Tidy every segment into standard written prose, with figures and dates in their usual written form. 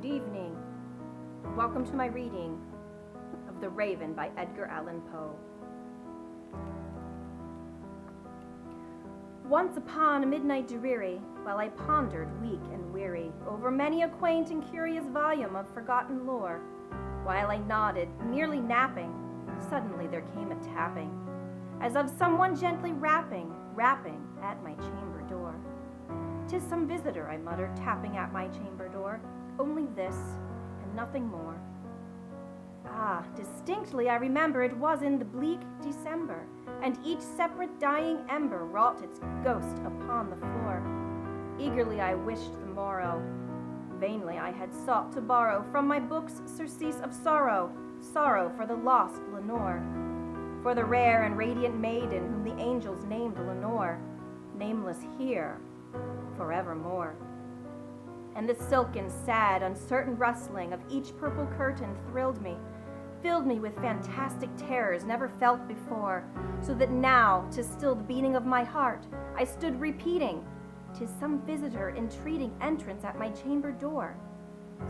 Good evening. Welcome to my reading of The Raven by Edgar Allan Poe. Once upon a midnight dreary, while I pondered, weak and weary, over many a quaint and curious volume of forgotten lore, while I nodded, nearly napping, suddenly there came a tapping, as of someone gently rapping at my chamber door. "'Tis some visitor," I muttered, tapping at my chamber door. "Only this, and nothing more." Ah, distinctly I remember it was in the bleak December, and each separate dying ember wrought its ghost upon the floor. Eagerly I wished the morrow. Vainly I had sought to borrow from my books surcease of sorrow, sorrow for the lost Lenore, for the rare and radiant maiden whom the angels named Lenore, nameless here, forevermore. And the silken, sad, uncertain rustling of each purple curtain thrilled me, filled me with fantastic terrors never felt before, so that now, to still the beating of my heart, I stood repeating, "'Tis some visitor entreating entrance at my chamber door.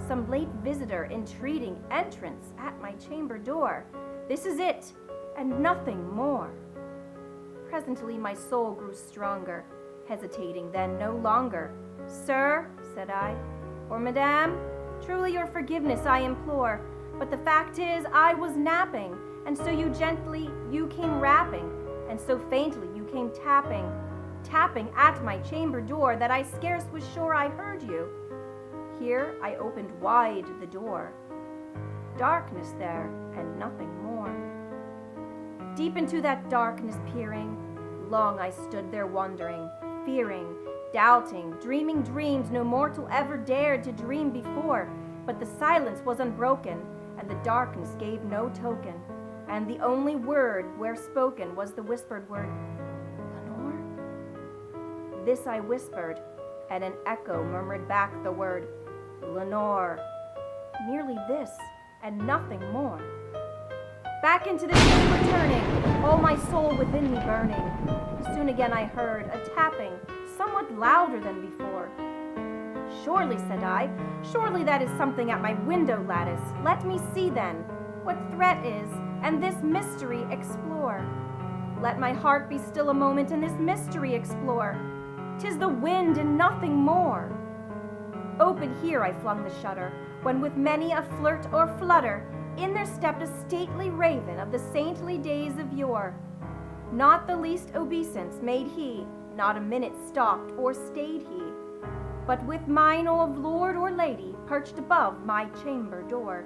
Some late visitor entreating entrance at my chamber door. This is it, and nothing more." Presently my soul grew stronger, hesitating then no longer. "Sir," said I, "or Madame, truly your forgiveness I implore, but the fact is I was napping, and so you came rapping, and so faintly you came tapping at my chamber door that I scarce was sure I heard you." Here I opened wide the door. Darkness there, and nothing more. Deep into that darkness peering, long I stood there wondering, fearing, doubting, dreaming dreams no mortal ever dared to dream before, but the silence was unbroken, and the darkness gave no token, and the only word where spoken was the whispered word, "Lenore?" This I whispered, and an echo murmured back the word, "Lenore." Merely this, and nothing more. Back into the chamber turning, all my soul within me burning. Soon again I heard a tapping, somewhat louder than before. "Surely," said I, "surely that is something at my window lattice. Let me see then what threat is, and this mystery explore. Let my heart be still a moment and this mystery explore. 'Tis the wind and nothing more." Open here I flung the shutter, when with many a flirt or flutter, in there stepped a stately raven of the saintly days of yore. Not the least obeisance made he, not a minute stopped or stayed he, but with mine of lord or lady perched above my chamber door,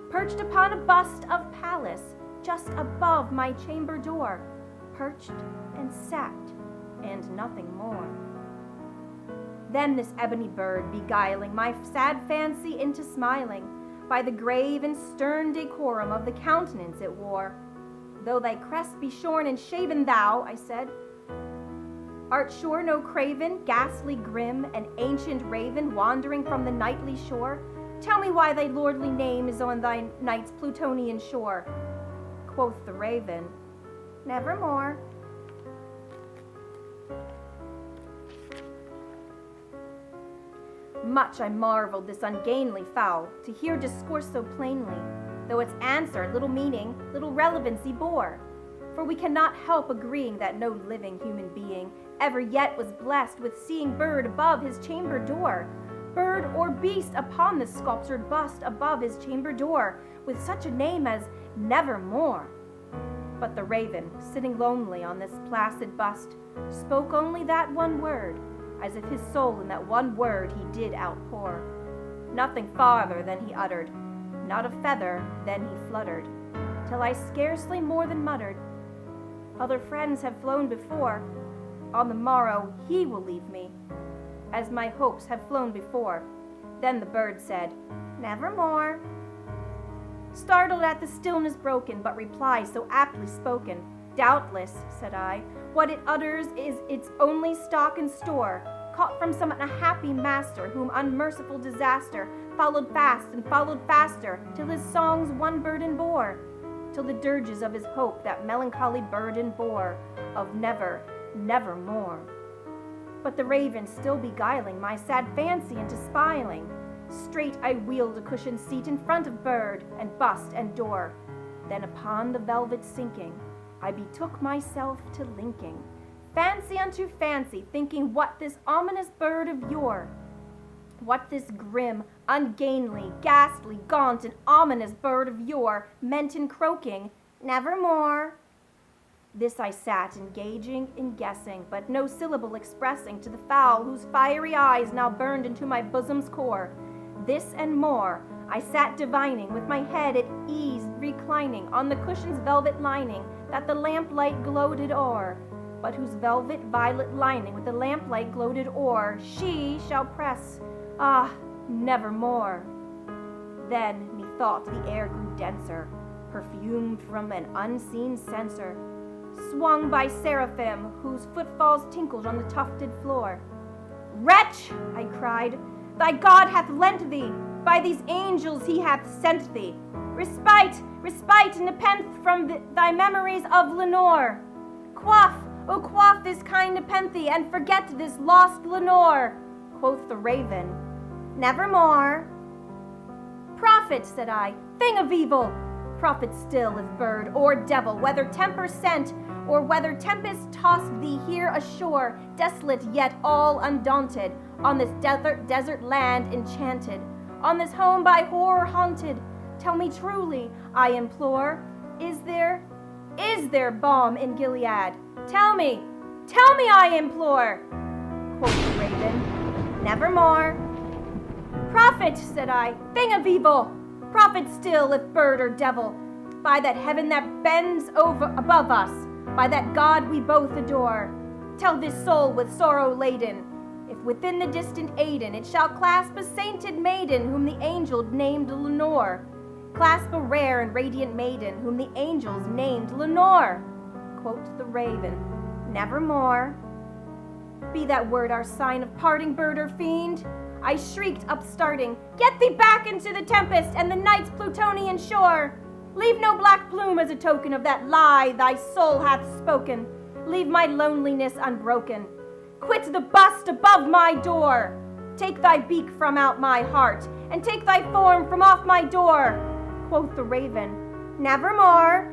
perched upon a bust of Pallas just above my chamber door, perched and sat, and nothing more. Then this ebony bird, beguiling my sad fancy into smiling, by the grave and stern decorum of the countenance it wore. "Though thy crest be shorn and shaven, thou," I said, "art sure no craven, ghastly grim, an ancient raven wandering from the nightly shore? Tell me why thy lordly name is on thy night's Plutonian shore." Quoth the raven, "Nevermore." Much I marveled this ungainly fowl, to hear discourse so plainly, though its answer little meaning, little relevancy bore. For we cannot help agreeing that no living human being ever yet was blessed with seeing bird above his chamber door, bird or beast upon the sculptured bust above his chamber door, with such a name as Nevermore. But the raven, sitting lonely on this placid bust, spoke only that one word, as if his soul in that one word he did outpour. Nothing farther than he uttered, not a feather then he fluttered, till I scarcely more than muttered, "Other friends have flown before, on the morrow he will leave me, as my hopes have flown before." Then the bird said, "Nevermore." Startled at the stillness broken, but reply so aptly spoken, "Doubtless," said I, "what it utters is its only stock and store, caught from some unhappy master, whom unmerciful disaster followed fast and followed faster, till his songs one burden bore, till the dirges of his hope that melancholy burden bore, of never, nevermore." But the raven still beguiling my sad fancy into smiling, Straight I wheeled a cushioned seat in front of bird and bust and door. Then upon the velvet sinking, I betook myself to linking, fancy unto fancy, thinking what this ominous bird of yore, what this grim, ungainly, ghastly, gaunt, and ominous bird of yore meant in croaking, nevermore. This I sat engaging in guessing, but no syllable expressing to the fowl whose fiery eyes now burned into my bosom's core. This and more I sat divining, with my head at ease reclining on the cushion's velvet lining that the lamplight gloated o'er, but whose velvet violet lining with the lamplight gloated o'er she shall press, nevermore. Then methought the air grew denser, perfumed from an unseen censer, swung by seraphim whose footfalls tinkled on the tufted floor. Wretch, I cried, thy God hath lent thee, by these angels he hath sent thee. Respite, respite, nepenthe from thy memories of Lenore. Quaff, O quaff this kind nepenthe, and forget this lost Lenore. Quoth the raven, nevermore. Prophet, said I, thing of evil, prophet still if bird or devil, whether temper sent or whether tempest tossed thee here ashore, desolate yet all undaunted, on this desert land enchanted, on this home by horror haunted. Tell me truly, I implore, is there balm in Gilead? Tell me, I implore. Quoth the raven, nevermore. Prophet, said I, thing of evil, prophet still if bird or devil, by that heaven that bends above us, by that God we both adore, tell this soul with sorrow laden, if within the distant Aidenn it shall clasp a sainted maiden whom the angel named Lenore, clasp a rare and radiant maiden whom the angels named Lenore. Quoth the raven, nevermore. Be that word our sign of parting, bird or fiend? I shrieked, upstarting, get thee back into the tempest and the night's Plutonian shore. Leave no black plume as a token of that lie thy soul hath spoken. Leave my loneliness unbroken. Quit the bust above my door. Take thy beak from out my heart, and take thy form from off my door. Quoth the raven, nevermore.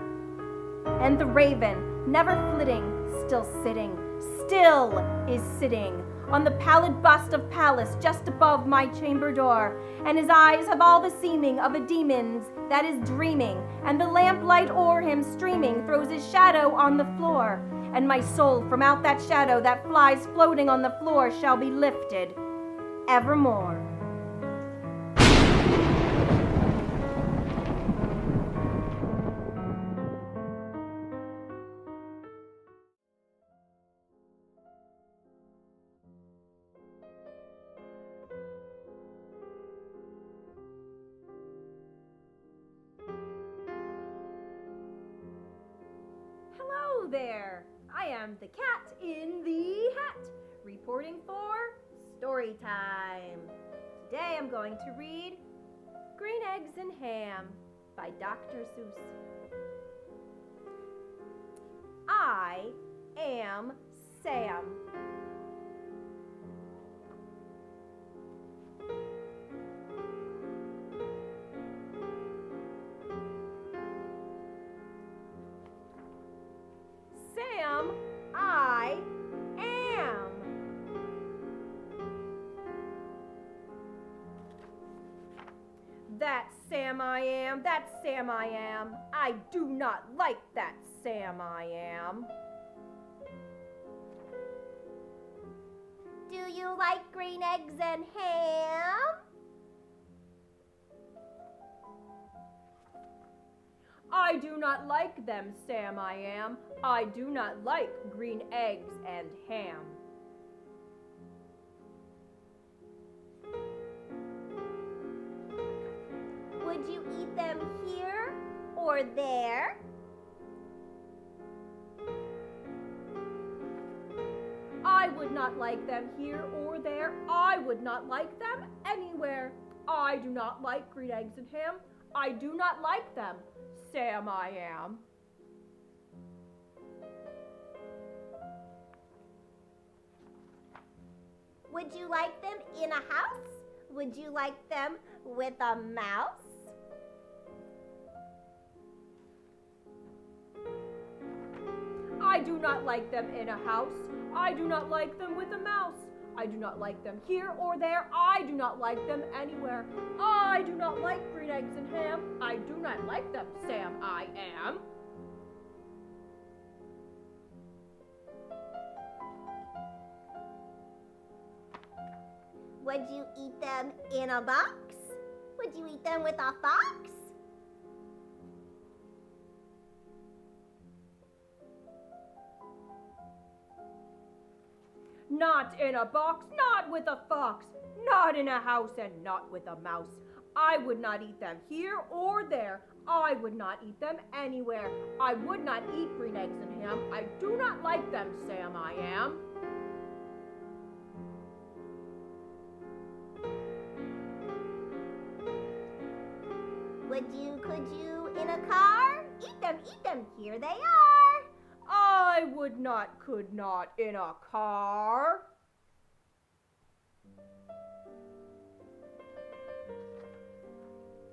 And the raven, never flitting, still is sitting on the pallid bust of Pallas just above my chamber door, and his eyes have all the seeming of a demon's that is dreaming, and the lamplight o'er him streaming throws his shadow on the floor, and my soul from out that shadow that flies floating on the floor shall be lifted evermore. Hello there! I am the cat in the hat, reporting for story time. Today I'm going to read Green Eggs and Ham by Dr. Seuss. I am Sam. Sam, I am. That Sam I am, that Sam I am. I do not like that Sam I am. Do you like green eggs and ham? I do not like them, Sam I am. I do not like green eggs and ham. Would you eat them here or there? I would not like them here or there. I would not like them anywhere. I do not like green eggs and ham. I do not like them, Sam I am. Would you like them in a house Would you like them with a mouse? I do not like them in a house. I do not like them with a mouse. I do not like them here or there. I do not like them anywhere. I do not like green eggs and ham. I do not like them, Sam, I am. Would you eat them in a box? Would you eat them with a fox? Not in a box, not with a fox, not in a house and not with a mouse. I would not eat them here or there. I would not eat them anywhere. I would not eat green eggs and ham. I do not like them, Sam, I am. Could you in a car? Eat them, here they are. I would not, could not in a car.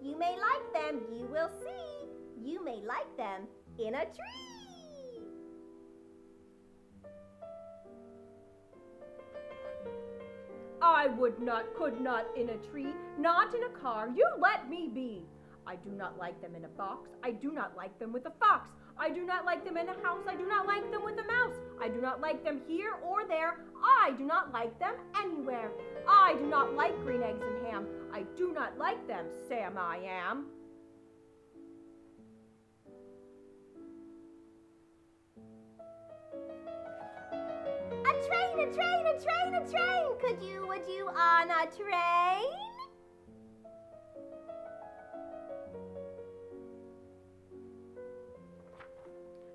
You may like them, you will see. You may like them in a tree. I would not, could not in a tree, not in a car. You let me be. I do not like them in a box. I do not like them with a fox. I do not like them in a house. I do not like them with a mouse. I do not like them here or there. I do not like them anywhere. I do not like green eggs and ham. I do not like them, Sam, I am. A train, a train, a train, a train. Would you on a train?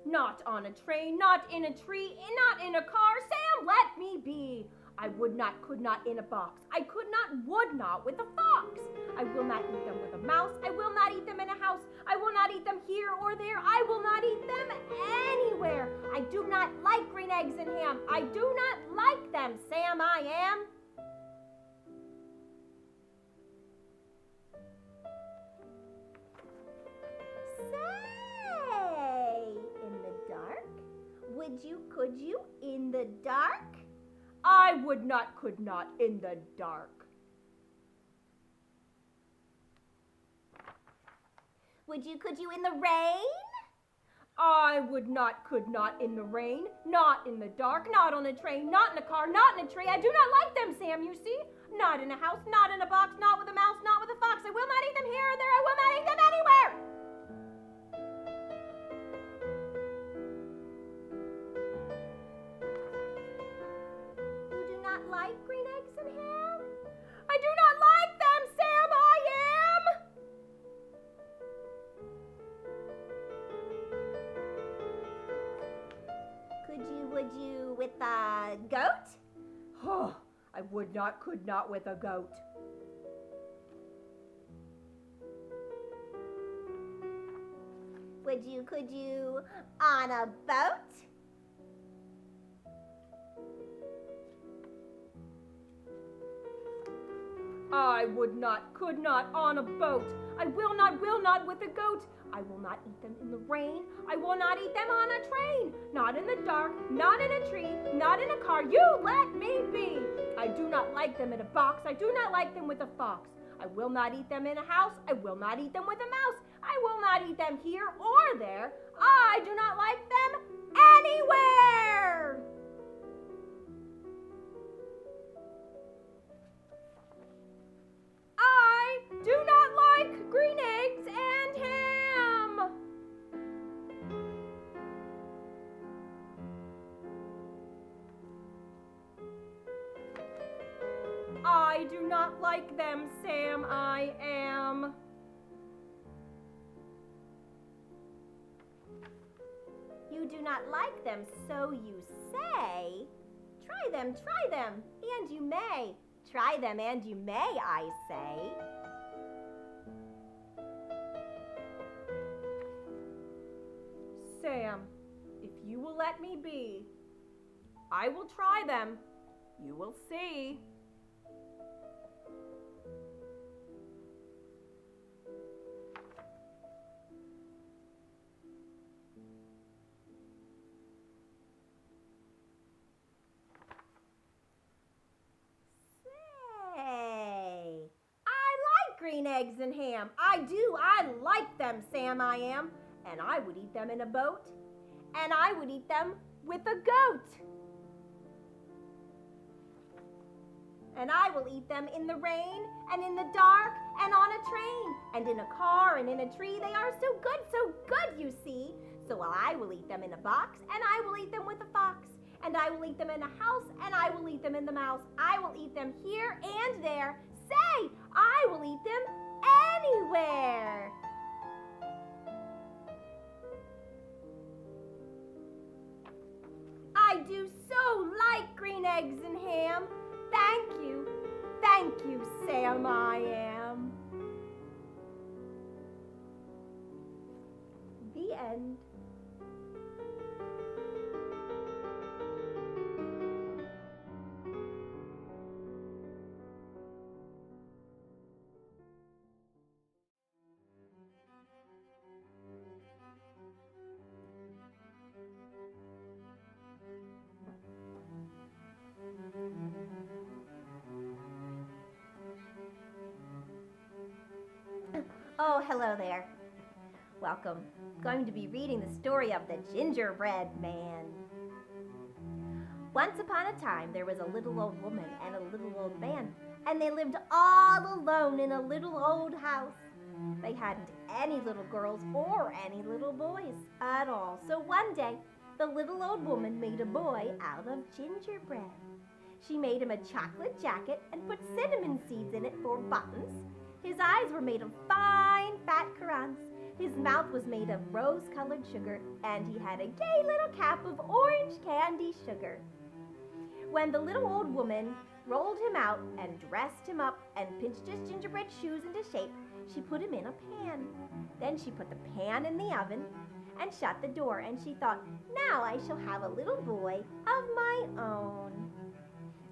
Not on a train, not in a tree, not in a car. Sam, let me be. I would not, could not in a box. I could not, would not with a fox. I will not eat them with a mouse. I will not eat them in a house. I will not eat them here or there. I will not eat them anywhere. I do not like green eggs and ham. I do not like them, Sam, I am. Could you in the dark? I would not, could not in the dark. Could you in the rain? I would not, could not in the rain, not in the dark, not on a train, not in a car, not in a tree. I do not like them, Sam, you see. Not in a house, not in a box, not with a mouse, not with a fox. I will not eat them here or there. I will not eat them anywhere. Like green eggs and ham? I do not like them, Sam, I am. Would you with a goat? Oh, I would not, could not with a goat. Could you on a boat? I would not, could not on a boat. I will not with a goat. I will not eat them in the rain. I will not eat them on a train. Not in the dark, not in a tree, not in a car. You let me be. I do not like them in a box. I do not like them with a fox. I will not eat them in a house. I will not eat them with a mouse. I will not eat them here or there. I do not like them anywhere. I do not like green eggs and ham. I do not like them, Sam, I am. You do not like them, so you say. Try them, and you may. Try them, and you may, I say. Sam, if you will let me be, I will try them. You will see. green eggs and ham. I do. I like them, Sam, I am. And I would eat them in a boat. And I would eat them with a goat. And I will eat them in the rain and in the dark and on a train and in a car and in a tree. They are so good, you see. So I will eat them in a box, and I will eat them with a fox, and I will eat them in a house, and I will eat them in the mouse. I will eat them here and there. Say, I will eat them anywhere. I do so like green eggs and ham. Thank you, Sam, I am. The end. Oh, hello there. Welcome. Going to be reading the story of the Gingerbread Man. Once upon a time, there was a little old woman and a little old man, and they lived all alone in a little old house. They hadn't any little girls or any little boys at all. So one day, the little old woman made a boy out of gingerbread. She made him a chocolate jacket and put cinnamon seeds in it for buttons. His eyes were made of fine, fat currants. His mouth was made of rose-colored sugar, and he had a gay little cap of orange candy sugar. When the little old woman rolled him out and dressed him up and pinched his gingerbread shoes into shape, she put him in a pan. Then she put the pan in the oven and shut the door, and she thought, now I shall have a little boy of my own.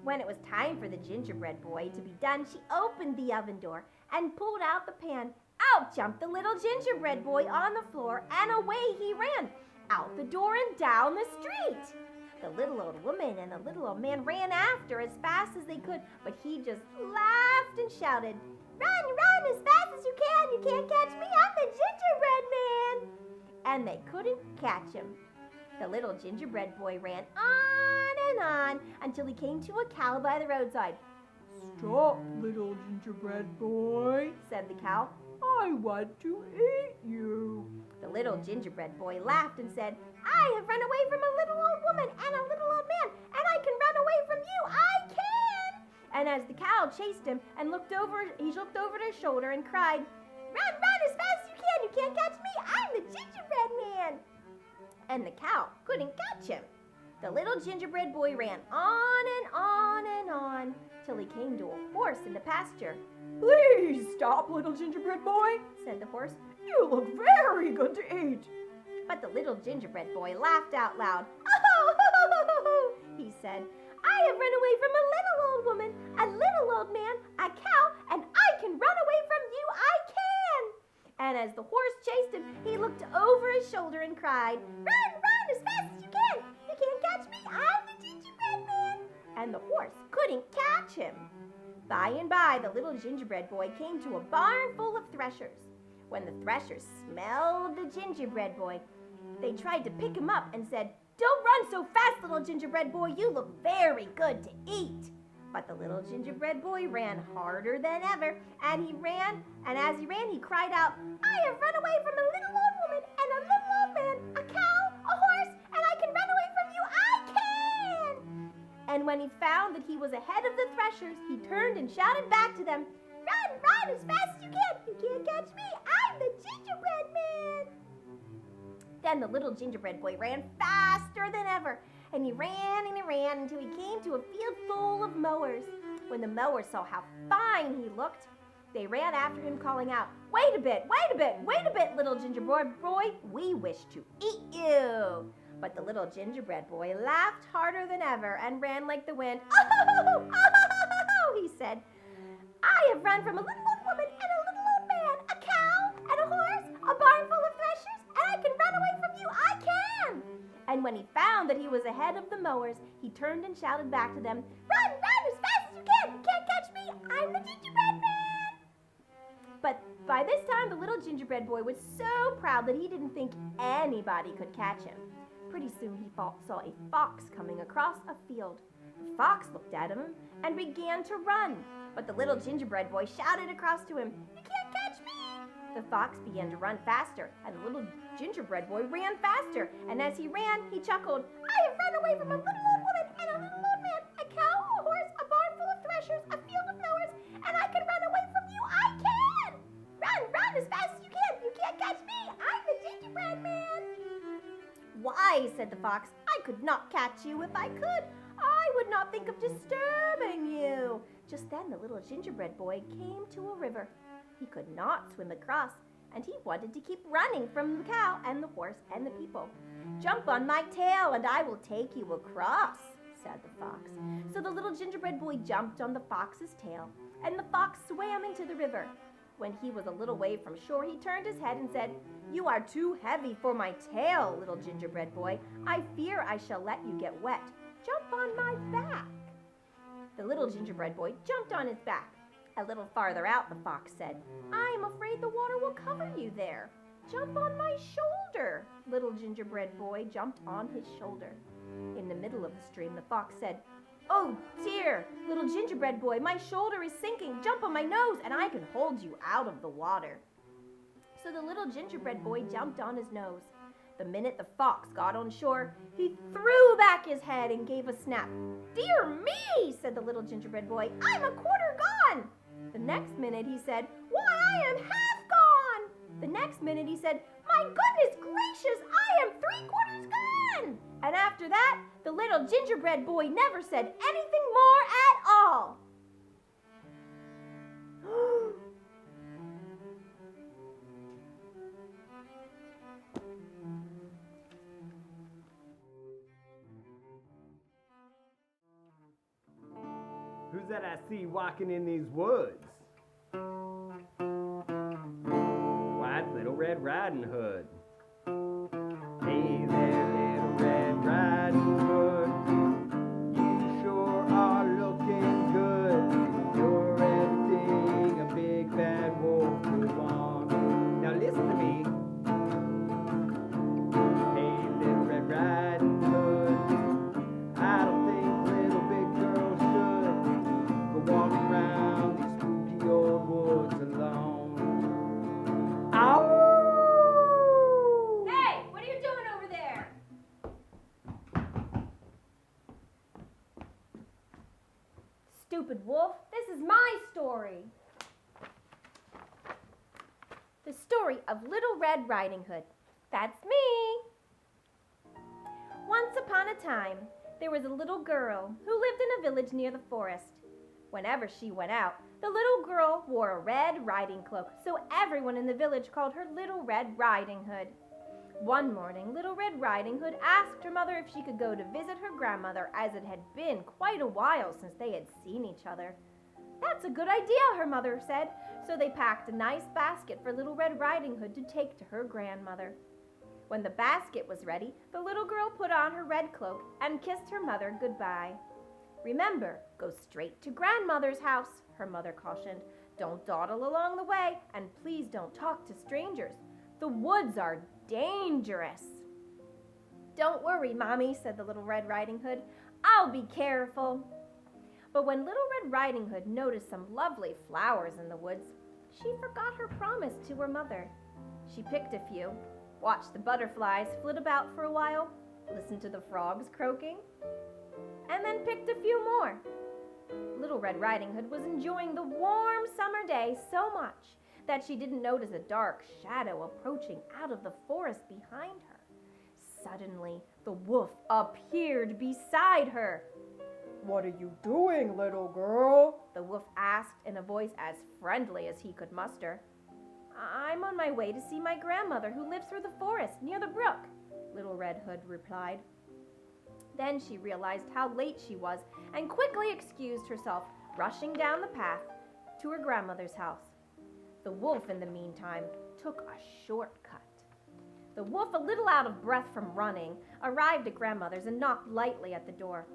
When it was time for the gingerbread boy to be done, she opened the oven door and pulled out the pan. Out jumped the little gingerbread boy on the floor, and away he ran, out the door and down the street. The little old woman and the little old man ran after as fast as they could, but he just laughed and shouted, run as fast as you can. You can't catch me, I'm the gingerbread man. And they couldn't catch him. The little gingerbread boy ran on and on until he came to a cow by the roadside. Stop, little gingerbread boy, said the cow. I want to eat you. The little gingerbread boy laughed and said, I have run away from a little old woman and a little old man, and I can run away from you. I can. And as the cow chased him and he looked over his shoulder and cried, run as fast as you can. You can't catch me. I'm the gingerbread man. And the cow couldn't catch him. The little gingerbread boy ran on and on and on till he came to a horse in the pasture. Please stop, little gingerbread boy, said the horse. You look very good to eat. But the little gingerbread boy laughed out loud. Oh, he said, I have run away from a little old woman, a little old man, a cow, and I can run away from you. I can. And as the horse chased him, he looked over his shoulder and cried, run as fast as you can. You can't catch me. I'm the gingerbread man. And the horse couldn't catch him. By and by, the little gingerbread boy came to a barn full of threshers. When the threshers smelled the gingerbread boy, they tried to pick him up and said, Don't run so fast, little gingerbread boy. You look very good to eat. But the little gingerbread boy ran harder than ever, and he ran, and as he ran, he cried out, I have run away from a little old woman and a little old man, a cow, a horse, and I can run away from you. I can! And when he found that he was ahead of the threshers, he turned and shouted back to them, Run as fast as you can. You can't catch me. I'm the gingerbread man. Then the little gingerbread boy ran faster than ever, and he ran until he came to a field full of mowers. When the mowers saw how fine he looked, they ran after him calling out, Wait a bit, little gingerbread boy. We wish to eat you. But the little gingerbread boy laughed harder than ever and ran like the wind. Oh, he said, I have run from a little old woman and a little old man, a cow and a horse, a barn full of threshers, and I can run away from you. I can. And when he found that he was ahead of the mowers, he turned and shouted back to them, Run as fast as you can. You can't catch me. I'm the gingerbread man. But by this time, the little gingerbread boy was so proud that he didn't think anybody could catch him. Pretty soon he saw a fox coming across a field. The fox looked at him and began to run. But the little gingerbread boy shouted across to him, "You can't catch me!" The fox began to run faster, and the little gingerbread boy ran faster. And as he ran, he chuckled, "I have run away from a little old woman and a little old man, a cow, a horse, a barn full of threshers, a field of mowers, and I can run away from you! I can! Run as fast as you can! You can't catch me! I'm the gingerbread man!" "Why," said the fox, "I could not catch you if I could. I would not think of disturbing you." Just then the little gingerbread boy came to a river. He could not swim across, and he wanted to keep running from the cow and the horse and the people. "Jump on my tail and I will take you across," said the fox. So the little gingerbread boy jumped on the fox's tail, and the fox swam into the river. When he was a little way from shore, he turned his head and said, "You are too heavy for my tail, little gingerbread boy. I fear I shall let you get wet. Jump on my back." The little gingerbread boy jumped on his back. A little farther out, the fox said, "I am afraid the water will cover you there. Jump on my shoulder." Little gingerbread boy jumped on his shoulder. In the middle of the stream, the fox said, "Oh dear, little gingerbread boy, my shoulder is sinking. Jump on my nose and I can hold you out of the water." So the little gingerbread boy jumped on his nose. The minute the fox got on shore, he threw back his head and gave a snap. "Dear me," said the little gingerbread boy, "I'm a quarter gone." The next minute he said, "Why, I am half gone." The next minute he said, "My goodness gracious, I am 3/4 gone." And after that, the little gingerbread boy never said anything more at all. Who's that I see walking in these woods? White Little Red Riding Hood. Hey there, Little Red Riding Hood. You sure are looking good. You're everything a big bad wolf would want. Now listen to me. Hey, Little Red Riding Hood. I don't think little big girls should go walking around these spooky old woods alone. Ow! Hey, what are you doing over there? Stupid wolf, this is my story. The story of Little Red Riding Hood. That's me. Once upon a time, there was a little girl who lived in a village near the forest. Whenever she went out, the little girl wore a red riding cloak, so everyone in the village called her Little Red Riding Hood. One morning, Little Red Riding Hood asked her mother if she could go to visit her grandmother, as it had been quite a while since they had seen each other. "That's a good idea," her mother said, so they packed a nice basket for Little Red Riding Hood to take to her grandmother. When the basket was ready, the little girl put on her red cloak and kissed her mother goodbye. "Remember, go straight to grandmother's house," her mother cautioned. "Don't dawdle along the way, and please don't talk to strangers. The woods are dangerous." "Don't worry, Mommy," said the Little Red Riding Hood. "I'll be careful." But when Little Red Riding Hood noticed some lovely flowers in the woods, she forgot her promise to her mother. She picked a few, watched the butterflies flit about for a while, listened to the frogs croaking, and then picked a few more. Little Red Riding Hood was enjoying the warm summer day so much that she didn't notice a dark shadow approaching out of the forest behind her. Suddenly, the wolf appeared beside her. What are you doing, little girl? The wolf asked in a voice as friendly as he could muster. "I'm on my way to see my grandmother who lives through the forest near the brook," Little Red Hood replied. Then she realized how late she was and quickly excused herself, rushing down the path to her grandmother's house. The wolf, in the meantime, took a shortcut. The wolf, a little out of breath from running, arrived at grandmother's and knocked lightly at the door.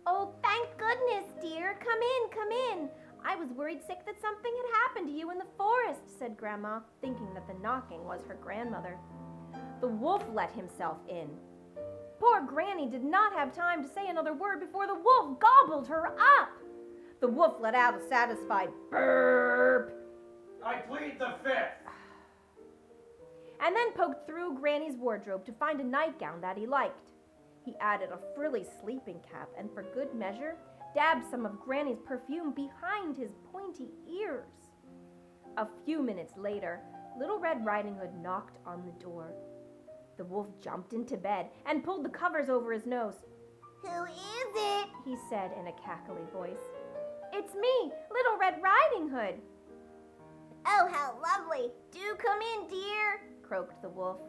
"Oh, thank goodness, dear. Come in, come in. I was worried sick that something had happened to you in the forest, said Grandma, thinking that the knocking was her grandmother. The wolf let himself in. Poor Granny did not have time to say another word before the wolf gobbled her up. The wolf let out a satisfied burp. I plead the fifth. And then poked through Granny's wardrobe to find a nightgown that he liked. He added a frilly sleeping cap and, for good measure, dabbed some of Granny's perfume behind his pointy ears. A few minutes later, Little Red Riding Hood knocked on the door. The wolf jumped into bed and pulled the covers over his nose. Who is it? He said in a cackly voice. It's me, Little Red Riding Hood. Oh, how lovely. Do come in, dear, croaked the wolf.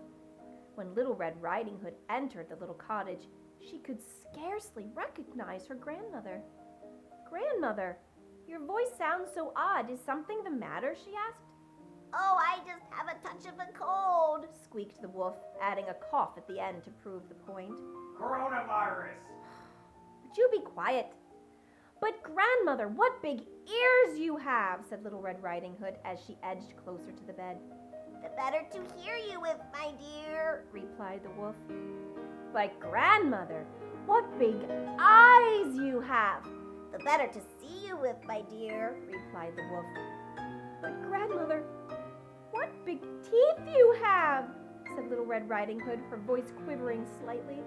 When Little Red Riding Hood entered the little cottage, she could scarcely recognize her grandmother. Grandmother, your voice sounds so odd. Is something the matter? She asked. Oh, I just have a touch of a cold, squeaked the wolf, adding a cough at the end to prove the point. Coronavirus. Would you be quiet? But grandmother, what big ears you have, said Little Red Riding Hood as she edged closer to the bed. The better to hear you with, my dear, replied the wolf. But grandmother, what big eyes you have. The better to see you with, my dear, replied the wolf. But grandmother, what big teeth you have, said Little Red Riding Hood, her voice quivering slightly.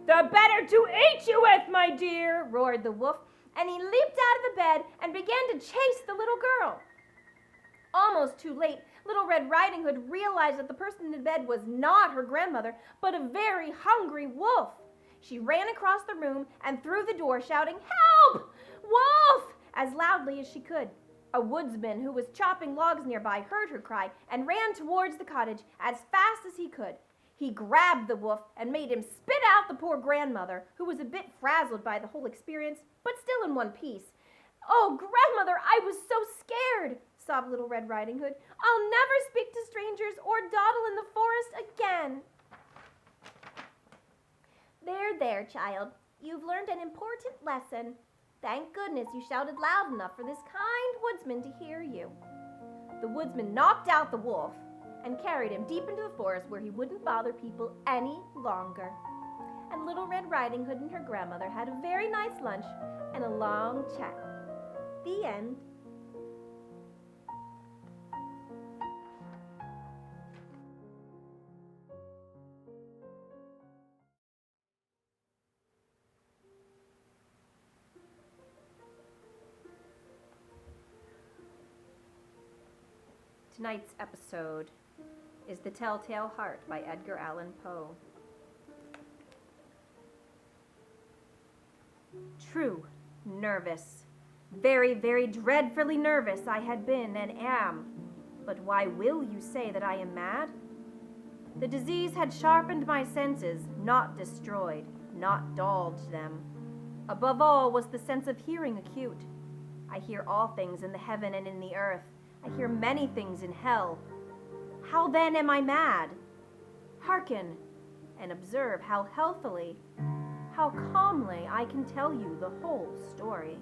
The better to eat you with, my dear, roared the wolf, and he leaped out of the bed and began to chase the little girl. Almost too late, Little Red Riding Hood realized that the person in the bed was not her grandmother, but a very hungry wolf. She ran across the room and through the door, shouting, "Help! Wolf!" as loudly as she could. A woodsman who was chopping logs nearby heard her cry and ran towards the cottage as fast as he could. He grabbed the wolf and made him spit out the poor grandmother, who was a bit frazzled by the whole experience, but still in one piece. "Oh, grandmother, I was so scared," sobbed Little Red Riding Hood. "I'll never speak to strangers or dawdle in the forest again." There, child. You've learned an important lesson. Thank goodness you shouted loud enough for this kind woodsman to hear you. The woodsman knocked out the wolf and carried him deep into the forest where he wouldn't bother people any longer. And Little Red Riding Hood and her grandmother had a very nice lunch and a long chat. The end. Tonight's episode is The Telltale Heart by Edgar Allan Poe. True, nervous. Very, very dreadfully nervous I had been and am. But why will you say that I am mad? The disease had sharpened my senses, not destroyed, not dulled them. Above all was the sense of hearing acute. I hear all things in the heaven and in the earth. I hear many things in hell. How then am I mad? Hearken and observe how healthily, how calmly I can tell you the whole story.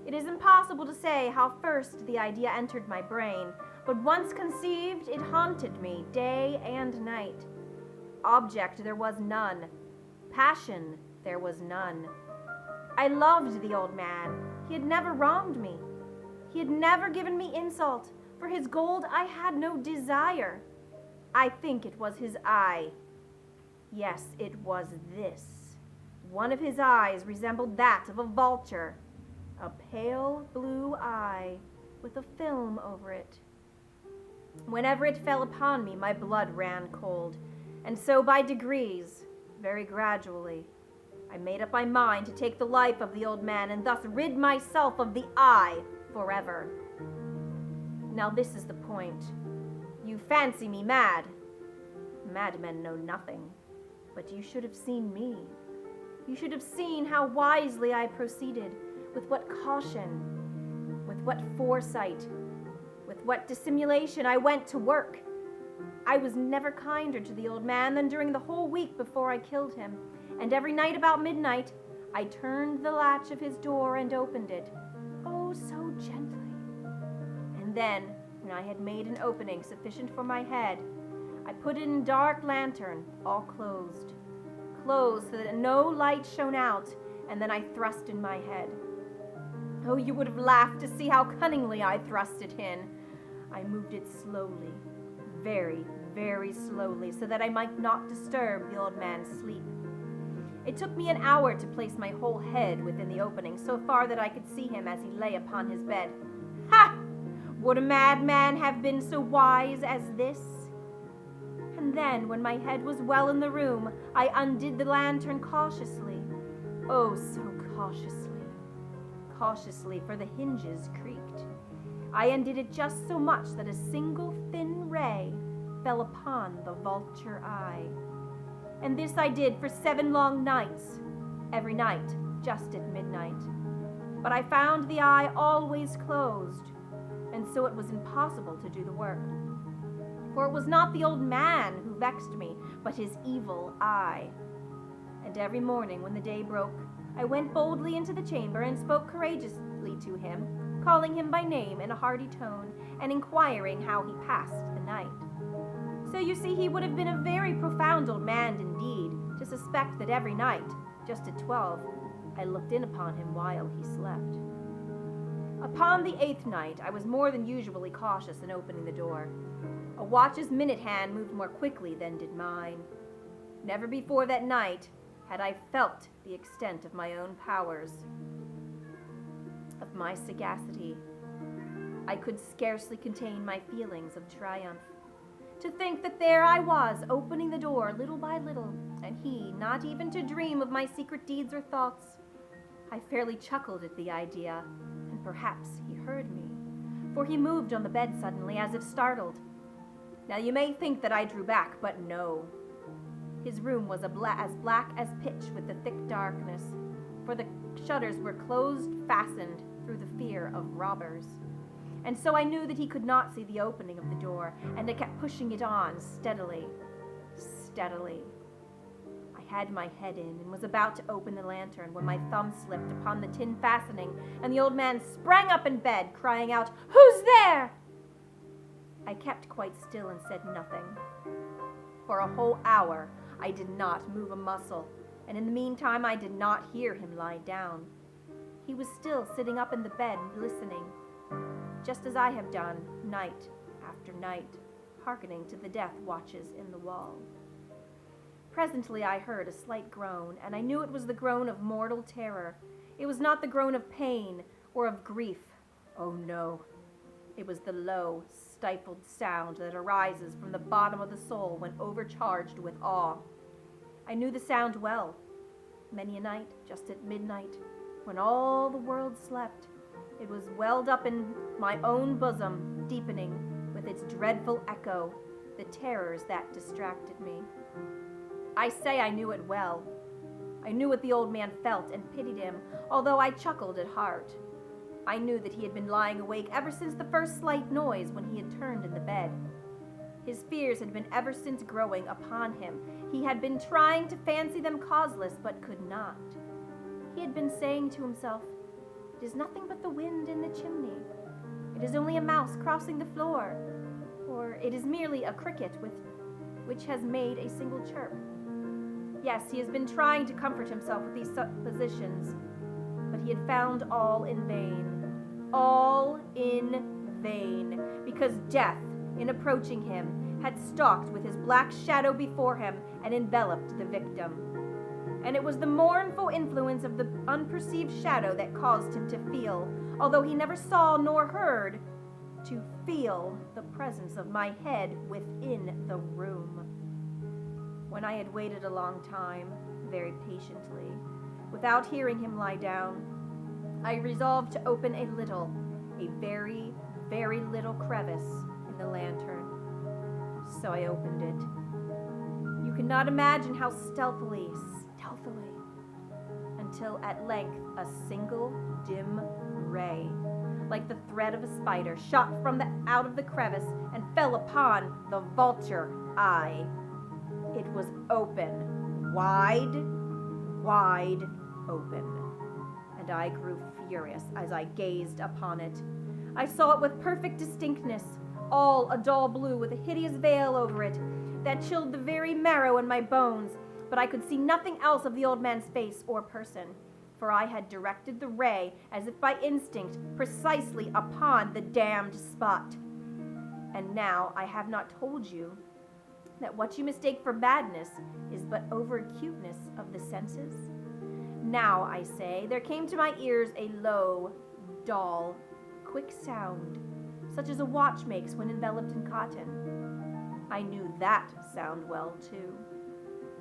It is impossible to say how first the idea entered my brain, but once conceived, it haunted me day and night. Object there was none. Passion there was none. I loved the old man. He had never wronged me. He had never given me insult. For his gold I had no desire. I think it was his eye. Yes, it was this. One of his eyes resembled that of a vulture. A pale blue eye with a film over it. Whenever it fell upon me, my blood ran cold. And so by degrees, very gradually, I made up my mind to take the life of the old man and thus rid myself of the eye forever. Now this is the point. You fancy me mad. Madmen know nothing. But you should have seen me. You should have seen how wisely I proceeded, with what caution, with what foresight, with what dissimulation I went to work. I was never kinder to the old man than during the whole week before I killed him, and every night about midnight I turned the latch of his door and opened it, oh so gently. And then, When I had made an opening sufficient for my head, I put in a dark lantern, all closed so that no light shone out, and then I thrust in my head. Oh, you would have laughed to see how cunningly I thrust it in. I moved it slowly, very, very slowly, so that I might not disturb the old man's sleep. It took me an hour to place my whole head within the opening, so far that I could see him as he lay upon his bed. Ha! Would a madman have been so wise as this? And then, when my head was well in the room, I undid the lantern cautiously. Oh, so cautiously. Cautiously, for the hinges creaked. I undid it just so much that a single thin ray fell upon the vulture eye. And this I did for 7 long nights, every night, just at midnight. But I found the eye always closed, and so it was impossible to do the work. For it was not the old man who vexed me, but his evil eye. And every morning when the day broke, I went boldly into the chamber and spoke courageously to him, calling him by name in a hearty tone, and inquiring how he passed the night. So you see, he would have been a very profound old man indeed, to suspect that every night, just at 12, I looked in upon him while he slept. Upon the 8th night, I was more than usually cautious in opening the door. A watch's minute hand moved more quickly than did mine. Never before that night had I felt the extent of my own powers, of my sagacity. I could scarcely contain my feelings of triumph. To think that there I was, opening the door little by little, and he not even to dream of my secret deeds or thoughts. I fairly chuckled at the idea, and perhaps he heard me, for he moved on the bed suddenly as if startled. Now you may think that I drew back, but no. His room was as black as pitch with the thick darkness, for the shutters were closed, fastened through the fear of robbers. And so I knew that he could not see the opening of the door, and I kept pushing it on steadily, steadily. I had my head in and was about to open the lantern when my thumb slipped upon the tin fastening, and the old man sprang up in bed, crying out, "Who's there?" I kept quite still and said nothing. For a whole hour I did not move a muscle, and in the meantime I did not hear him lie down. He was still sitting up in the bed listening, just as I have done night after night, hearkening to the death watches in the wall. Presently I heard a slight groan, and I knew it was the groan of mortal terror. It was not the groan of pain or of grief. Oh no. It was the low, stifled sound that arises from the bottom of the soul when overcharged with awe. I knew the sound well. Many a night, just at midnight, when all the world slept, it was welled up in my own bosom, deepening with its dreadful echo the terrors that distracted me. I say I knew it well. I knew what the old man felt and pitied him, although I chuckled at heart. I knew that he had been lying awake ever since the first slight noise when he had turned in the bed. His fears had been ever since growing upon him. He had been trying to fancy them causeless, but could not. He had been saying to himself, "It is nothing but the wind in the chimney. It is only a mouse crossing the floor. Or it is merely a cricket which has made a single chirp." Yes, he has been trying to comfort himself with these suppositions, but he had found all in vain. All in vain, because death, in approaching him, had stalked with his black shadow before him and enveloped the victim. And it was the mournful influence of the unperceived shadow that caused him to feel, although he never saw nor heard, to feel the presence of my head within the room. When I had waited a long time, very patiently, without hearing him lie down, I resolved to open a very, very little crevice in the lantern. So I opened it. You cannot imagine how stealthily, until at length a single dim ray, like the thread of a spider, shot from out of the crevice and fell upon the vulture eye. It was open, wide open, and I grew furious as I gazed upon it. I saw it with perfect distinctness, all a dull blue with a hideous veil over it that chilled the very marrow in my bones, but I could see nothing else of the old man's face or person, for I had directed the ray, as if by instinct, precisely upon the damned spot. And now I have not told you that what you mistake for madness is but over-acuteness of the senses. Now, I say, there came to my ears a low, dull, quick sound, such as a watch makes when enveloped in cotton. I knew that sound well, too.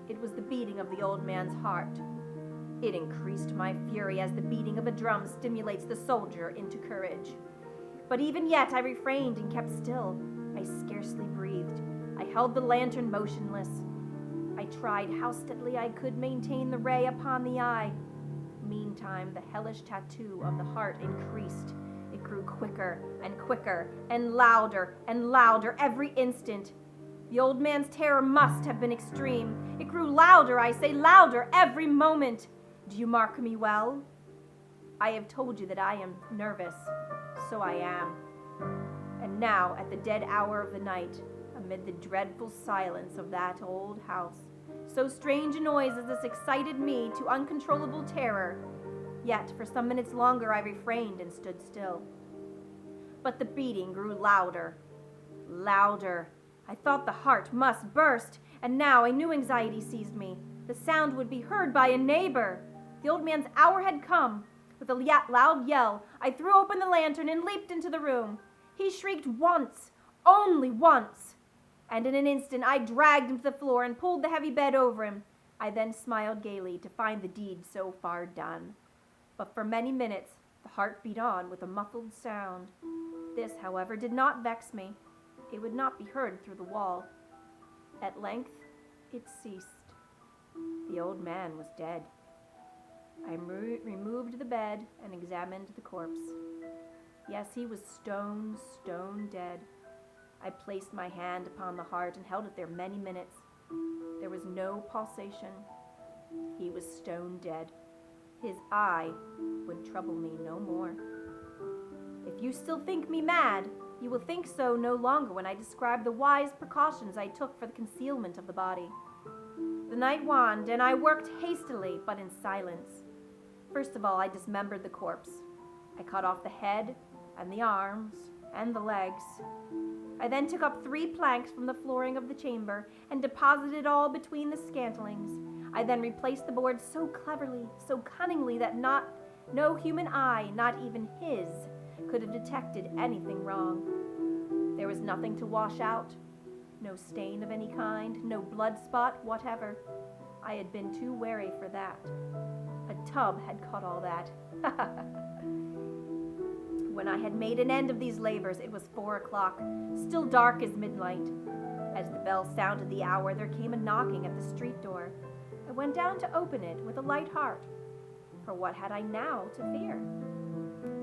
It was the beating of the old man's heart. It increased my fury as the beating of a drum stimulates the soldier into courage. But even yet I refrained and kept still. I scarcely breathed. I held the lantern motionless. I tried how steadily I could maintain the ray upon the eye. Meantime, the hellish tattoo of the heart increased. It grew quicker and quicker and louder every instant. The old man's terror must have been extreme. It grew louder, I say, louder every moment. Do you mark me well? I have told you that I am nervous. So I am. And now, at the dead hour of the night, amid the dreadful silence of that old house, so strange a noise as this excited me to uncontrollable terror. Yet, for some minutes longer I refrained and stood still. But the beating grew louder. I thought the heart must burst, and now a new anxiety seized me. The sound would be heard by a neighbor. The old man's hour had come. With a loud yell, I threw open the lantern and leaped into the room. He shrieked once, only once, and in an instant I dragged him to the floor and pulled the heavy bed over him. I then smiled gaily to find the deed so far done. But for many minutes the heart beat on with a muffled sound. This, however, did not vex me. It would not be heard through the wall. At length it ceased. The old man was dead. I removed the bed and examined the corpse. Yes, he was stone dead. I placed my hand upon the heart and held it there many minutes. There was no pulsation. He was stone dead. His eye would trouble me no more. If you still think me mad, you will think so no longer when I describe the wise precautions I took for the concealment of the body. The night waned, and I worked hastily, but in silence. First of all, I dismembered the corpse. I cut off the head and the arms and the legs. I then took up 3 planks from the flooring of the chamber and deposited it all between the scantlings. I then replaced the boards so cleverly, so cunningly that no human eye, not even his, could have detected anything wrong. There was nothing to wash out, no stain of any kind, no blood spot whatever. I had been too wary for that. A tub had caught all that. When I had made an end of these labors, it was 4 o'clock, still dark as midnight. As the bell sounded the hour, there came a knocking at the street door. I went down to open it with a light heart, for what had I now to fear?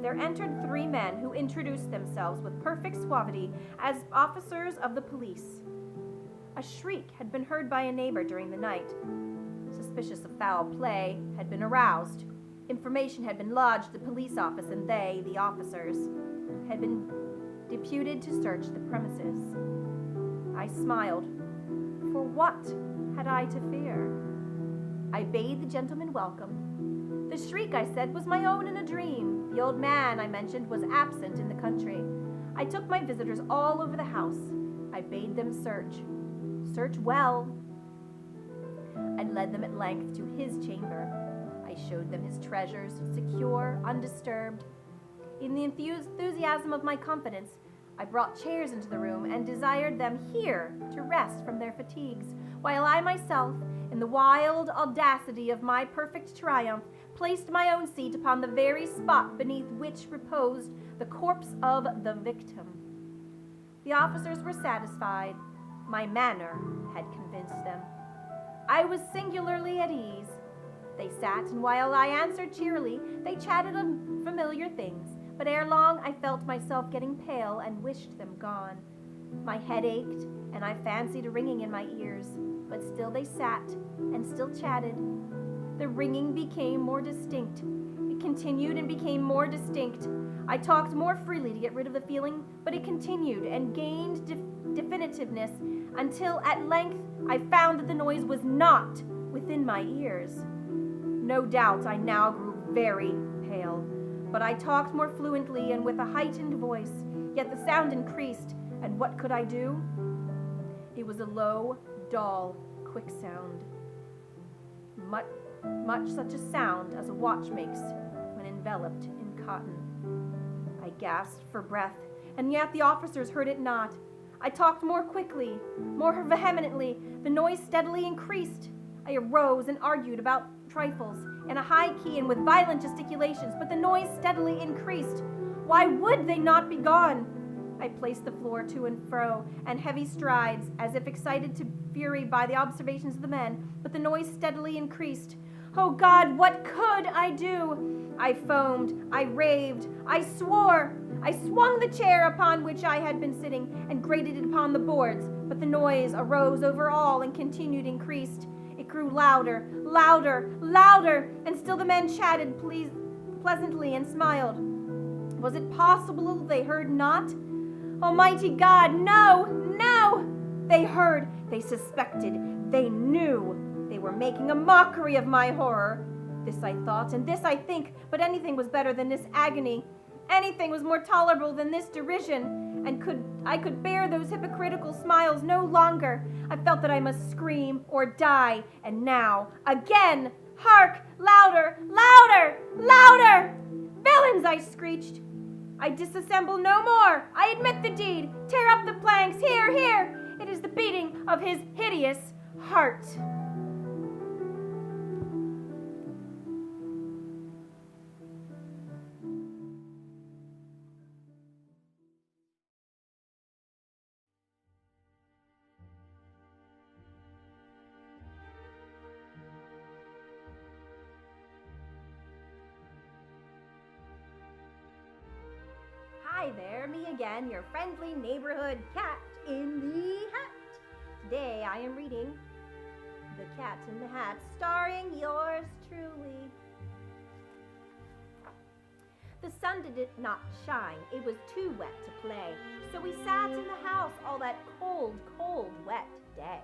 There entered 3 men who introduced themselves with perfect suavity as officers of the police. A shriek had been heard by a neighbor during the night. Suspicious of foul play, had been aroused. Information had been lodged at the police office, and they, the officers, had been deputed to search the premises. I smiled. For what had I to fear? I bade the gentleman welcome. The shriek, I said, was my own in a dream. The old man, I mentioned, was absent in the country. I took my visitors all over the house. I bade them search. Search well. I led them at length to his chamber. I showed them his treasures, secure, undisturbed. In the enthusiasm of my confidence, I brought chairs into the room and desired them here to rest from their fatigues, while I myself, in the wild audacity of my perfect triumph, placed my own seat upon the very spot beneath which reposed the corpse of the victim. The officers were satisfied. My manner had convinced them. I was singularly at ease. They sat, and while I answered cheerily, they chatted of familiar things, but ere long I felt myself getting pale and wished them gone. My head ached, and I fancied a ringing in my ears, but still they sat and still chatted. The ringing became more distinct. It continued and became more distinct. I talked more freely to get rid of the feeling, but it continued and gained definitiveness until at length I found that the noise was not within my ears. No doubt I now grew very pale, but I talked more fluently and with a heightened voice, yet the sound increased, and what could I do? It was a low, dull, quick sound. Much such a sound as a watch makes when enveloped in cotton. I gasped for breath, and yet the officers heard it not. I talked more quickly, more vehemently. The noise steadily increased. I arose and argued about trifles in a high key and with violent gesticulations, but the noise steadily increased. Why would they not be gone? I paced the floor to and fro, and heavy strides, as if excited to fury by the observations of the men, but the noise steadily increased. Oh God, what could I do? I foamed, I raved, I swore. I swung the chair upon which I had been sitting and grated it upon the boards, but the noise arose over all and continued increased. It grew louder, louder, louder, and still the men chatted pleasantly and smiled. Was it possible they heard not? Almighty God, no, no! They heard, they suspected, they knew. They were making a mockery of my horror. This I thought, and this I think, but anything was better than this agony. Anything was more tolerable than this derision, and I could bear those hypocritical smiles no longer. I felt that I must scream or die, and now, again, hark, louder, louder, louder! Villains, I screeched. I disassemble no more. I admit the deed. Tear up the planks. Here, here. It is the beating of his hideous heart. Hi there, me again, your friendly neighborhood cat in the hat. Today I am reading The Cat in the Hat, starring yours truly. The sun did not shine, it was too wet to play, so we sat in the house all that cold, cold, wet day.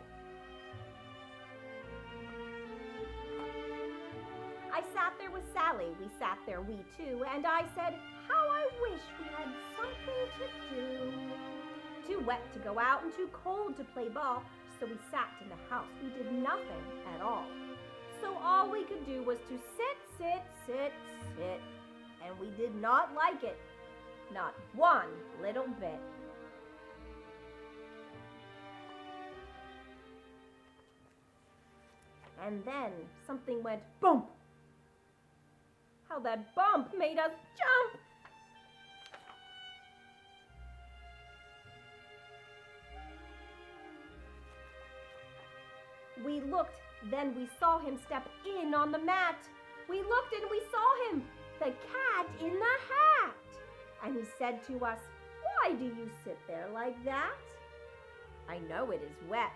I sat there with Sally, we sat there, we two, and I said, how I wish we had something to do. Too wet to go out and too cold to play ball, so we sat in the house. We did nothing at all. So all we could do was to sit, and we did not like it. Not one little bit. And then something went bump. How that bump made us jump! We looked, then we saw him step in on the mat. We looked and we saw him, the cat in the hat. And he said to us, why do you sit there like that? I know it is wet,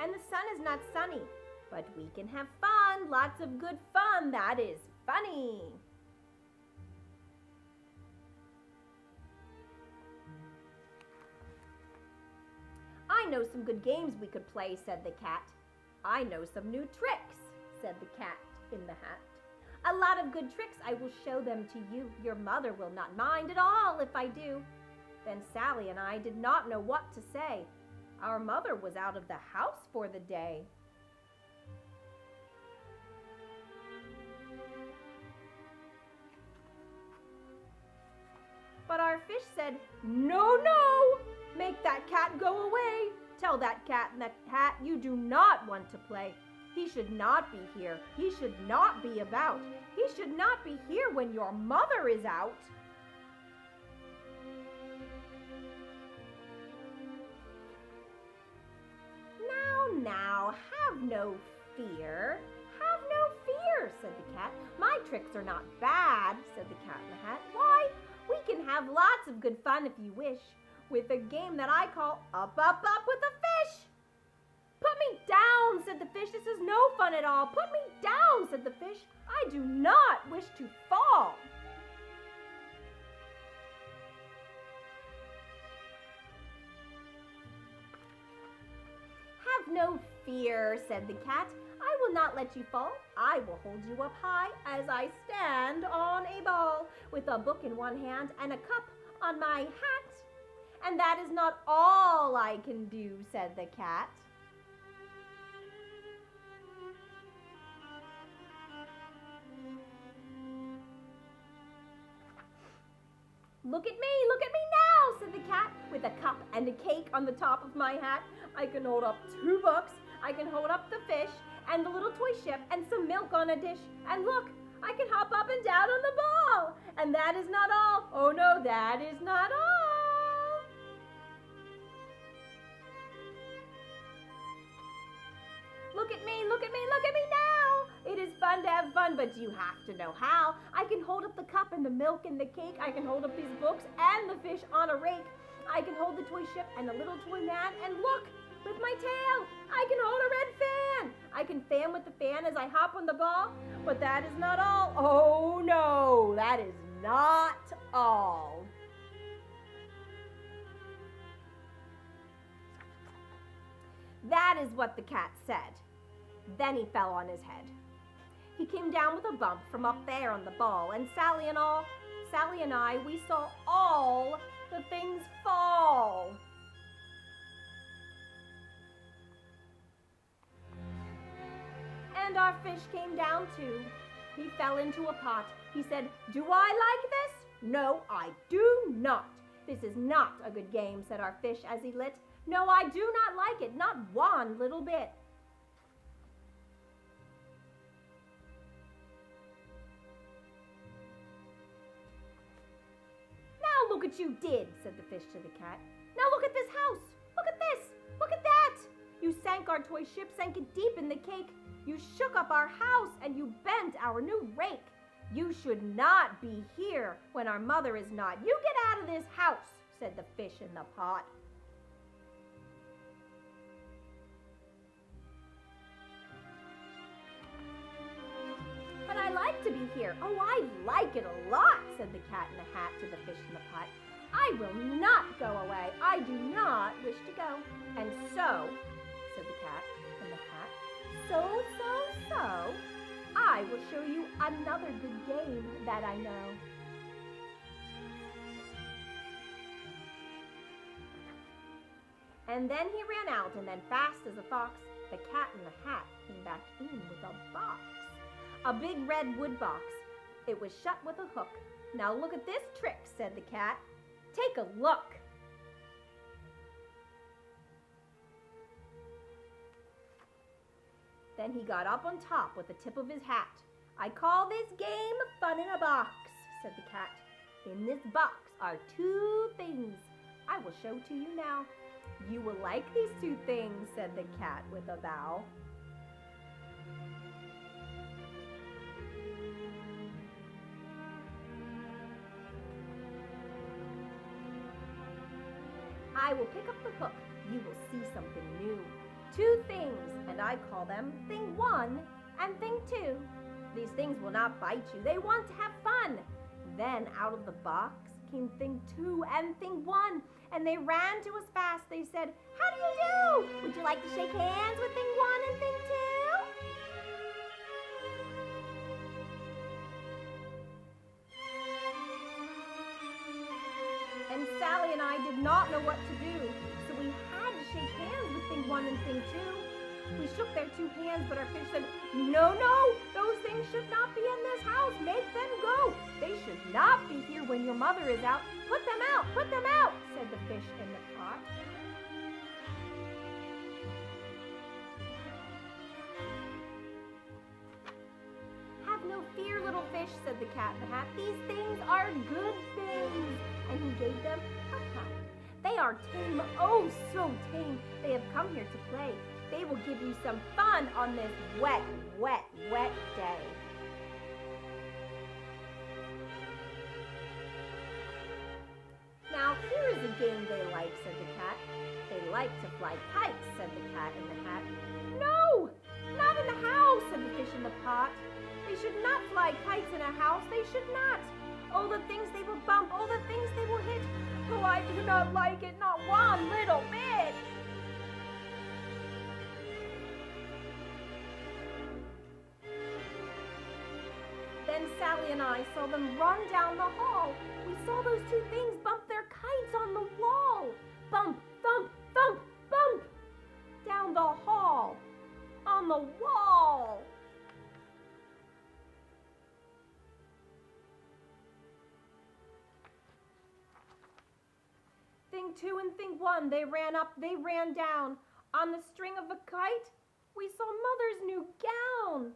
and the sun is not sunny, but we can have fun, lots of good fun, that is funny. I know some good games we could play, said the cat. I know some new tricks, said the cat in the hat. A lot of good tricks, I will show them to you. Your mother will not mind at all if I do. Then Sally and I did not know what to say. Our mother was out of the house for the day. But our fish said, no, no, make that cat go away. Tell that cat in the hat you do not want to play. He should not be here. He should not be about. He should not be here when your mother is out. Now, have no fear. Have no fear, said the cat. My tricks are not bad, said the cat in the hat. Why, we can have lots of good fun if you wish, with a game that I call Up, Up, Up with a Fish. Put me down, said the fish. This is no fun at all. Put me down, said the fish. I do not wish to fall. Have no fear, said the cat. I will not let you fall. I will hold you up high as I stand on a ball with a book in one hand and a cup on my hat. And that is not all I can do, said the cat. Look at me now, said the cat, with a cup and a cake on the top of my hat. I can hold up 2 books, I can hold up the fish, and the little toy ship, and some milk on a dish. And look, I can hop up and down on the ball. And that is not all. Oh no, that is not all. Look at me now. It is fun to have fun, but you have to know how. I can hold up the cup and the milk and the cake. I can hold up these books and the fish on a rake. I can hold the toy ship and the little toy man. And look, with my tail, I can hold a red fan. I can fan with the fan as I hop on the ball. But that is not all. Oh no, that is not all. That is what the cat said. Then he fell on his head. He came down with a bump from up there on the ball, and Sally and I, we saw all the things fall. And our fish came down too. He fell into a pot. He said, "Do I like this? No, I do not. This is not a good game," said our fish as he lit. "No, I do not like it, not one little bit." "Now look what you did," said the fish to the cat. "Now look at this house. Look at this. Look at that. You sank our toy ship, sank it deep in the cake. You shook up our house and you bent our new rake. You should not be here when our mother is not. You get out of this house," said the fish in the pot. "But I like to be here. Oh, I like it a lot," said the cat in the hat to the fish in the pot. "I will not go away. I do not wish to go." "And so," said the cat in the hat, so, I will show you another good game that I know." And then he ran out, and then fast as a fox, the cat in the hat came back in with a box. A big red wood box. It was shut with a hook. "Now look at this trick," said the cat. "Take a look." Then he got up on top with the tip of his hat. "I call this game Fun in a Box," said the cat. "In this box are 2 things. I will show to you now. You will like these 2 things," said the cat with a bow. "I will pick up the hook. You will see something new. 2 things, and I call them Thing 1 and Thing 2. These things will not bite you. They want to have fun." Then out of the box came Thing 2 and Thing 1, and they ran to us fast. They said, "How do you do? Would you like to shake hands with Thing 1 and Thing 2? And Sally and I did not know what to do, so we had to shake hands with Thing 1 and Thing 2. We shook their 2 hands, but our fish said, No, those things should not be in this house. Make them go. They should not be here when your mother is out. Put them out, said the fish in the pot. "Have no fear, little fish," said the cat in the hat. "These things are good things." And he gave them a pat. "They are tame, oh so tame. They have come here to play. They will give you some fun on this wet, wet, wet day." "Now here is a game they like," said the cat. "They like to fly kites," said the cat in the hat. "No, not in the house," said the fish in the pot. "They should not fly kites in a house. They should not. Oh, the things they will bump. Oh, the things they will hit. Oh, I do not like it, not one little bit." and Sally and I saw them run down the hall. We saw those two things bump their kites on the wall. Bump, thump, thump, bump. Down the hall. On the wall. Thing 2 and thing 1, they ran up, they ran down. On the string of a kite, we saw Mother's new gown.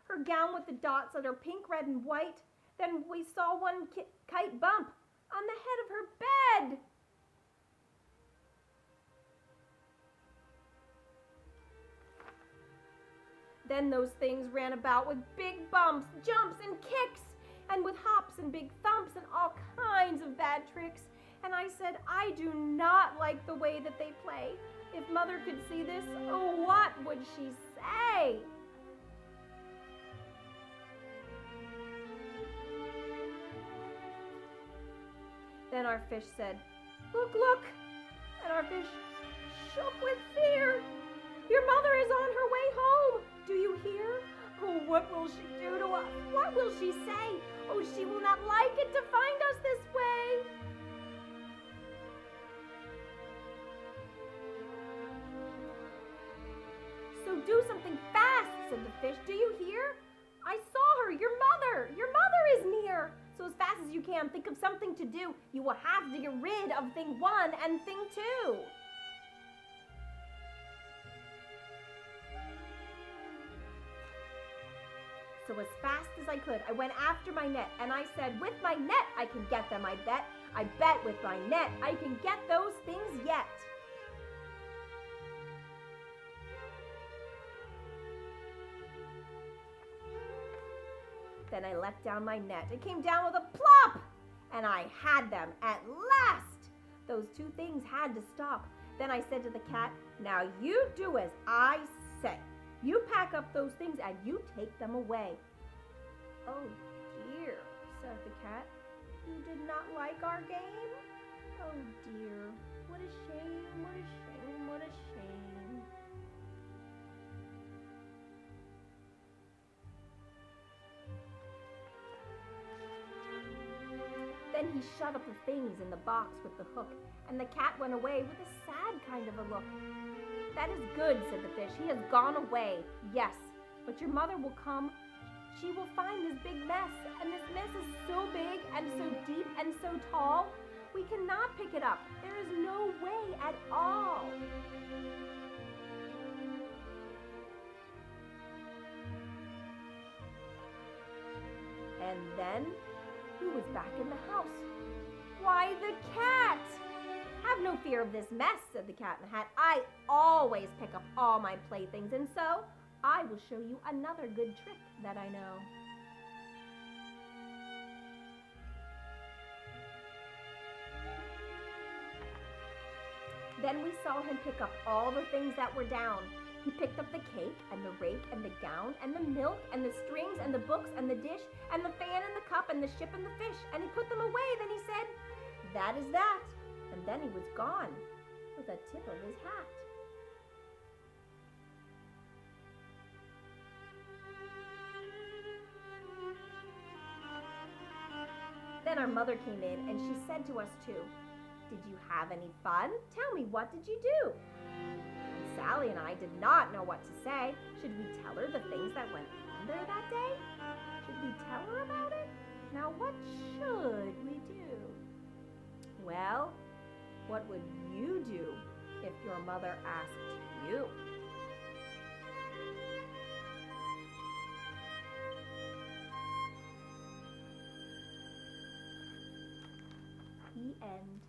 Her gown with the dots that are pink, red, and white. Then we saw one kite bump on the head of her bed. Then those things ran about with big bumps, jumps, and kicks, and with hops and big thumps and all kinds of bad tricks. And I said, I do not like the way that they play. If Mother could see this, oh, what would she say? Then our fish said, look, look. And our fish shook with fear. Your mother is on her way home. Do you hear? Oh, what will she do to us? What will she say? Oh, she will not like it to find us this way. So do something fast, said the fish. Do you hear? I saw her, your mother. Your mother is near. So as fast as you can, think of something to do. You will have to get rid of thing 1 and thing 2. So as fast as I could, I went after my net, and I said, with my net, I can get them, I bet. I bet with my net, I can get those things yet. Then I let down my net. It came down with a plop, and I had them at last. Those two things had to stop. Then I said to the cat, now you do as I say. You pack up those things and you take them away. Oh dear, said the cat. You did not like our game? Oh dear, what a shame, what a shame, what a shame. Then he shut up the things in the box with the hook, and the cat went away with a sad kind of a look. That is good, said the fish. He has gone away. Yes, but your mother will come. She will find this big mess, and this mess is so big and so deep and so tall, we cannot pick it up. There is no way at all. And then, who was back in the house? Why, the cat! Have no fear of this mess, said the Cat in the Hat. I always pick up all my playthings, and so I will show you another good trick that I know. Then we saw him pick up all the things that were down. He picked up the cake and the rake and the gown and the milk and the strings and the books and the dish and the fan and the cup and the ship and the fish, and he put them away. Then he said, that is that. And then he was gone with a tip of his hat. Then our mother came in and she said to us too, did you have any fun? Tell me, what did you do? And Sally and I did not know what to say. Should we tell her the things that went on there that day? Should we tell her about it? Now what should we do? Well, what would you do if your mother asked you? The end.